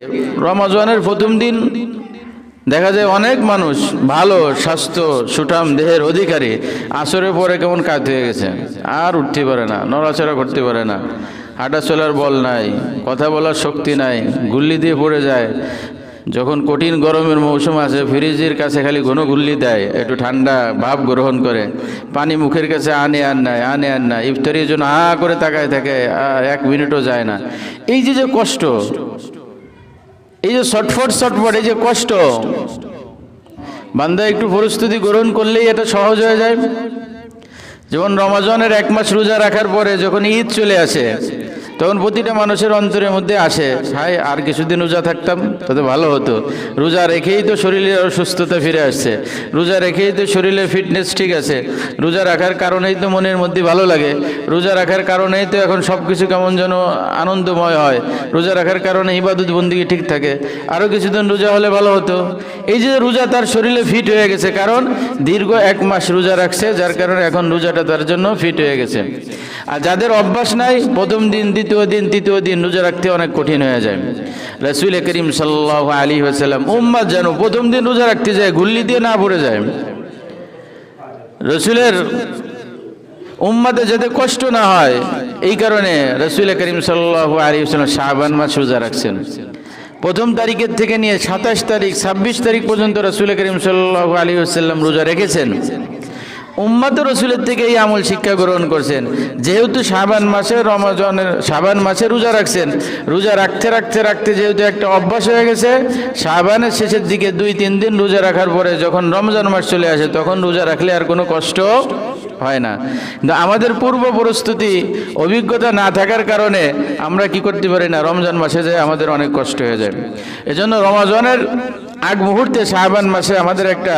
রমজানের প্রথম দিন দেখা যায় অনেক মানুষ ভালো স্বাস্থ্য সুঠাম দেহের অধিকারী আসরের পরে কেমন কাত হয়ে গেছে, আর উঠতে পারে না, নড়াচড়া করতে পারে না, হাঁটা চলার বল নাই, কথা বলার শক্তি নাই, গুল্লি দিয়ে পড়ে যায়। যখন কঠিন গরমের মৌসুম আসে ফ্রিজের কাছে খালি ঘন গুল্লি দেয়, একটু ঠান্ডা ভাব গ্রহণ করে, পানি মুখের কাছে আনে আর নাই, ইফতারির জন্য করে তাকায় থাকে, 1 মিনিটও যায় না। এই যে কষ্ট, এই যে ছটফট এই যে কষ্ট, বান্দা একটু পরিস্থিতি গ্রহণ করলেই এটা সহজ হয়ে যায়। যেমন রমজানের 1 মাস রোজা রাখার পরে যখন ঈদ চলে আসে, তখন প্রতিটা মানুষের অন্তরের মধ্যে আসে, হাই আর কিছুদিন রোজা থাকতাম তাতে ভালো হতো। রোজা রেখেই তো শরীরের সুস্থতা ফিরে আসছে, রোজা রেখেই তো শরীরের ফিটনেস ঠিক আছে, রোজা রাখার কারণেই তো মনের মধ্যে ভালো লাগে, রোজা রাখার কারণেই তো এখন সব কিছু কেমন যেন আনন্দময় হয়, রোজা রাখার কারণে ইবাদত বন্দিগি ঠিক থাকে, আরও কিছুদিন রোজা হলে ভালো হতো। এই যে রোজা তার শরীরে ফিট হয়ে গেছে, কারণ দীর্ঘ 1 মাস রোজা রাখছে, যার কারণে এখন রোজাটা তার জন্য ফিট হয়ে গেছে। আর যাদের অভ্যাস নাই, প্রথম দিন দ্বিতীয় দিন তৃতীয় দিন রোজা রাখতে অনেক কঠিন হয়ে যায়। রাসূল করিম সাল্লাল্লাহু আলাইহি ওয়াসাল্লাম উম্মত যেন প্রথম দিন রোজা রাখতে যায় গুল্লি দিয়ে না পড়ে যায়। রাসূলের উম্মতে যাতে কষ্ট না হয় এই কারণে রাসূল করিম সাল্লাল্লাহু আলাইহি ওয়াসাল্লাম শাবান মাস রোজা রাখছেন। প্রথম তারিখের থেকে নিয়ে 27 তারিখ 26 তারিখ পর্যন্ত রাসূল করিম সাল্লাল্লাহু আলাইহি ওয়াসাল্লাম রোজা রেখেছেন। উম্মত রাসূলের থেকে এই আমল শিক্ষা গ্রহণ করছেন। যেহেতু শাবান মাসে রোজা রাখছেন, রোজা রাখতে যেহেতু একটা অভ্যাস হয়ে গেছে, শাবানের শেষের দিকে 2-3 দিন রোজা রাখার পরে যখন রমজান মাস চলে আসে, তখন রোজা রাখলে আর কোনো কষ্ট হয় না। কিন্তু আমাদের পূর্ব প্রস্তুতি অভিজ্ঞতা না থাকার কারণে আমরা কি করতে পারি না, রমজান মাসে যায় আমাদের অনেক কষ্ট হয়ে যায়। এজন্য রমজানের আগ মুহূর্তে শাবান মাসে আমাদের একটা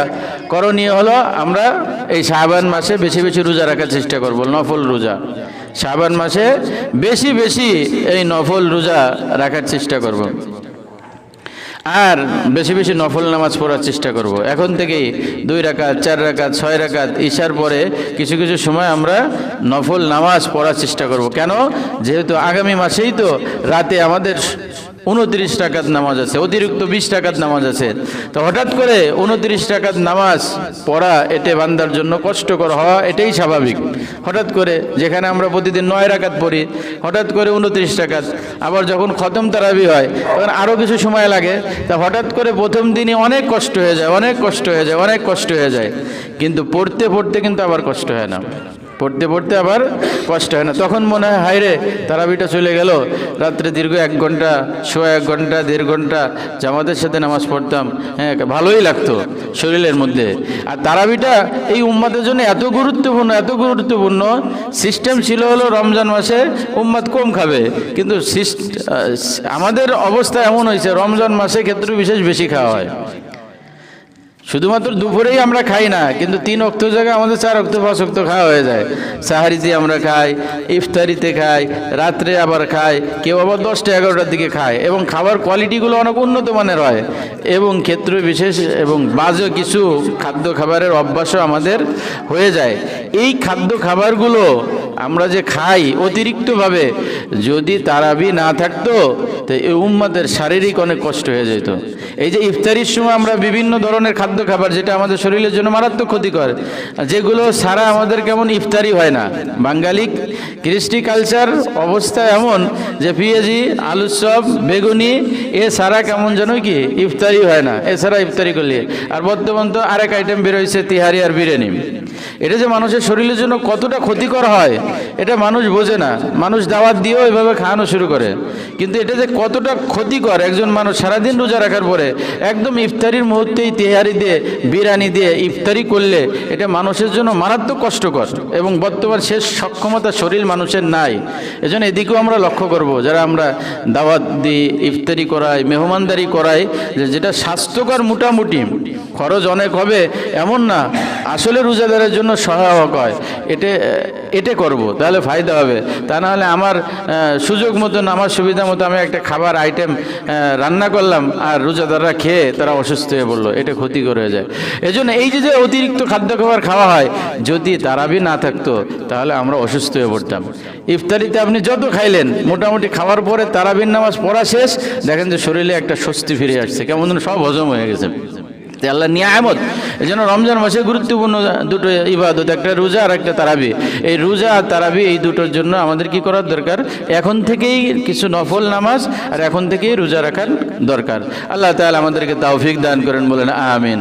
করণীয় হলো, আমরা এই শাবান মাসে বেশি বেশি রোজা রাখার চেষ্টা করব, নফল রোজা। শাবান মাসে বেশি বেশি এই নফল রোজা রাখার চেষ্টা করব, আর বেশি বেশি নফল নামাজ পড়ার চেষ্টা করব। এখন থেকেই 2 রাকাত 4 রাকাত 6 রাকাত ঈশার পরে কিছু কিছু সময় আমরা নফল নামাজ পড়ার চেষ্টা করব। কেন? যেহেতু আগামী মাসেই তো রাতে আমাদের 29 রাকাত নামাজ আছে, অতিরিক্ত 20 রাকাত নামাজ আছে। তো হঠাৎ করে 29 রাকাত নামাজ পড়া এটা বান্দার জন্য কষ্টকর হওয়া এটাই স্বাভাবিক। হঠাৎ করে যেখানে আমরা প্রতিদিন 9 রাকাত পড়ি, হঠাৎ করে 29 রাকাত, আবার যখন খতম তারাবি হয় তখন আরও কিছু সময় লাগে। তা হঠাৎ করে প্রথম দিনই অনেক কষ্ট হয়ে যায়, কিন্তু পড়তে পড়তে কিন্তু আবার কষ্ট হয় না, পড়তে আবার কষ্ট হয় না। তখন মনে হয় হায় রে, তারাবিটা চলে গেল, রাত্রে দীর্ঘ 1 ঘন্টা, 1.5 ঘন্টা 1.5 ঘন্টা জামাতের সাথে নামাজ পড়তাম, হ্যাঁ ভালোই লাগতো শরীরের মধ্যে। আর তারাবিটা এই উম্মতের জন্য এত গুরুত্বপূর্ণ সিস্টেম ছিল হলো রমজান মাসে উম্মত কম খাবে, কিন্তু আমাদের অবস্থা এমন হয়েছে রমজান মাসে ক্ষেত্রে বিশেষ বেশি খাওয়া হয়। শুধুমাত্র দুপুরেই আমরা খাই না, কিন্তু 3 ওয়াক্ত জায়গায় আমাদের 4 ওয়াক্ত 5 ওয়াক্ত খাওয়া হয়ে যায়। সাহারিতে আমরা খাই, ইফতারিতে খাই, রাত্রে আবার খাই, কেউ আবার 10টা 11টার দিকে খায়, এবং খাবার কোয়ালিটিগুলো অনেক উন্নত মানের হয়, এবং ক্ষেত্র বিশেষ এবং বাজে কিছু খাদ্য খাবারের অভ্যাসও আমাদের হয়ে যায়। এই খাদ্য খাবারগুলো আমরা যে খাই অতিরিক্তভাবে, যদি তারাবি না থাকতো তো এই উম্মতের শারীরিক অনেক কষ্ট হয়ে যেত। এই যে ইফতারির সময় আমরা বিভিন্ন ধরনের খাদ্য খাবার যেটা আমাদের শরীরের জন্য মারাত্মক ক্ষতিকর, যেগুলো সারা আমাদের কেমন ইফতারি হয় না। বাঙালি কৃষ্টি কালচার অবস্থা এমন যে পেঁয়াজি, আলুর চপ, বেগুনি এ সারা কেমন যেন কি ইফতারি হয় না, এছাড়া ইফতারি করলে। আর বর্তমান তো আরেক আইটেম বেরোয়েছে তিহারি আর বিরিয়ানি। এটা যে মানুষের শরীরের জন্য কতটা ক্ষতিকর হয় এটা মানুষ বোঝে না। মানুষ দাওয়াত দিয়েও এভাবে খাওয়ানো শুরু করে, কিন্তু এটা যে কতটা ক্ষতিকর, একজন মানুষ সারাদিন রোজা রাখার পরে একদম ইফতারির মুহূর্তেই তেহারি দিয়ে বিরিয়ানি দিয়ে ইফতারি করলে এটা মানুষের জন্য মারাত্মক কষ্টকর, এবং বর্তমান শেষ সক্ষমতা শরীর মানুষের নাই। এজন্য এদিকেও আমরা লক্ষ্য করব, যারা আমরা দাওয়াত দিই, ইফতারি করাই, মেহমানদারি করাই, যেটা স্বাস্থ্যকর মোটামুটি খরচ অনেক হবে এমন না, আসলে রোজাদারের জন্য সহায়ক হয়, এটা করব তাহলে ফায়দা হবে। তা না হলে আমার সুযোগ মতন আমার সুবিধা মতো আমি একটা খাবার আইটেম রান্না করলাম আর রোজাদাররা খেয়ে তারা অসুস্থ হয়ে পড়লো, এটা ক্ষতিকর হয়ে যায়। এজন্য এই যে অতিরিক্ত খাদ্য খাবার খাওয়া হয়, যদি তারাবি না থাকতো তাহলে আমরা অসুস্থ হয়ে পড়তাম। ইফতারিতে আপনি যত খাইলেন, মোটামুটি খাওয়ার পরে তারাবির নামাজ পড়া শেষ, দেখেন যে শরীরে একটা স্বস্তি ফিরে আসছে, কেমন যেন সব হজম হয়ে গেছে। আল্লাহ নিয়ামত। এই জন্য রমজান মাসে গুরুত্বপূর্ণ দুটো ইবাদত, একটা রোজা আর একটা তারাবি। এই রোজা আর তারাবি এই দুটোর জন্য আমাদের কি করার দরকার? এখন থেকেই কিছু নফল নামাজ আর এখন থেকেই রোজা রাখার দরকার। আল্লাহ তাআলা আমাদেরকে তৌফিক দান করেন, বলেন আমিন।